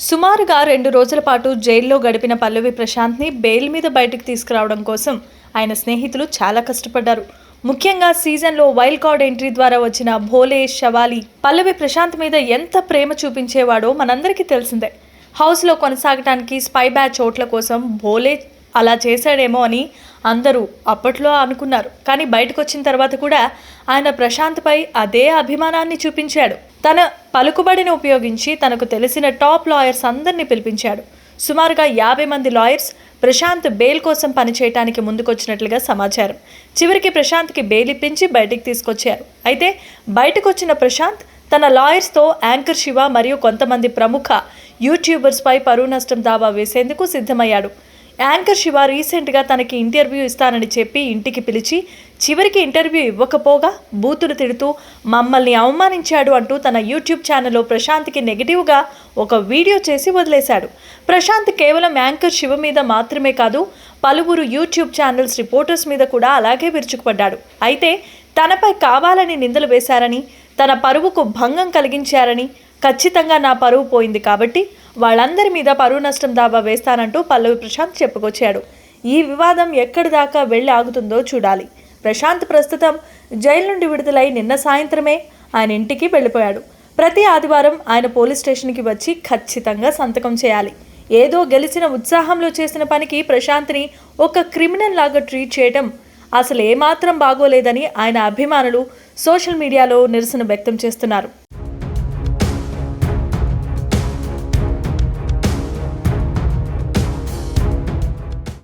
సుమారుగా 2 రోజుల పాటు జైల్లో గడిపిన పల్లవి ప్రశాంత్ని బెయిల్ మీద బయటకు తీసుకురావడం కోసం ఆయన స్నేహితులు చాలా కష్టపడ్డారు. ముఖ్యంగా సీజన్లో వైల్డ్ కార్డ్ ఎంట్రీ ద్వారా వచ్చిన భోలే షవాలి పల్లవి ప్రశాంత్ మీద ఎంత ప్రేమ చూపించేవాడో మనందరికీ తెలిసిందే. హౌస్లో కొనసాగటానికి స్పై బ్యాచ్ ఓట్ల కోసం భోలే అలా చేశాడేమో అని అందరూ అప్పట్లో అనుకున్నారు. కానీ బయటకు వచ్చిన తర్వాత కూడా ఆయన ప్రశాంత్పై అదే అభిమానాన్ని చూపించాడు. తన పలుకుబడిని ఉపయోగించి తనకు తెలిసిన టాప్ లాయర్స్ అందరినీ పిలిపించాడు. సుమారుగా 50 మంది లాయర్స్ ప్రశాంత్ బెయిల్ కోసం పనిచేయడానికి ముందుకొచ్చినట్లుగా సమాచారం. చివరికి ప్రశాంత్కి బెయిల్ ఇప్పించి బయటికి తీసుకొచ్చారు. అయితే బయటకు వచ్చిన ప్రశాంత్ తన లాయర్స్తో యాంకర్ శివ మరియు కొంతమంది ప్రముఖ యూట్యూబర్స్పై పరువు నష్టం దావా వేసేందుకు సిద్ధమయ్యాడు. యాంకర్ శివ రీసెంట్గా తనకి ఇంటర్వ్యూ ఇస్తానని చెప్పి ఇంటికి పిలిచి చివరికి ఇంటర్వ్యూ ఇవ్వకపోగా బూతులు తిడుతూ మమ్మల్ని అవమానించాడు అంటూ తన యూట్యూబ్ ఛానల్లో ప్రశాంత్కి నెగిటివ్గా ఒక వీడియో చేసి వదిలేశాడు. ప్రశాంత్ కేవలం యాంకర్ శివ మీద మాత్రమే కాదు, పలువురు యూట్యూబ్ ఛానల్స్ రిపోర్టర్స్ మీద కూడా అలాగే విరుచుకుపడ్డాడు. అయితే తనపై కావాలని నిందలు వేశారని, తన పరువుకు భంగం కలిగించారని, ఖచ్చితంగా నా పరువు పోయింది కాబట్టి వాళ్ళందరి మీద పరువు నష్టం దావా వేస్తానంటూ పల్లవి ప్రశాంత్ చెప్పుకొచ్చాడు. ఈ వివాదం ఎక్కడి దాకా వెళ్ళి ఆగుతుందో చూడాలి. ప్రశాంత్ ప్రస్తుతం జైలు నుండి విడుదలై నిన్న సాయంత్రమే ఆయన ఇంటికి వెళ్ళిపోయాడు. ప్రతి ఆదివారం ఆయన పోలీస్ స్టేషన్కి వచ్చి ఖచ్చితంగా సంతకం చేయాలి. ఏదో గెలిచిన ఉత్సాహంలో చేసిన పనికి ప్రశాంత్ని ఒక క్రిమినల్ లాగా ట్రీట్ చేయడం అసలు ఏమాత్రం బాగోలేదని ఆయన అభిమానులు సోషల్ మీడియాలో నిరసన వ్యక్తం చేస్తున్నారు.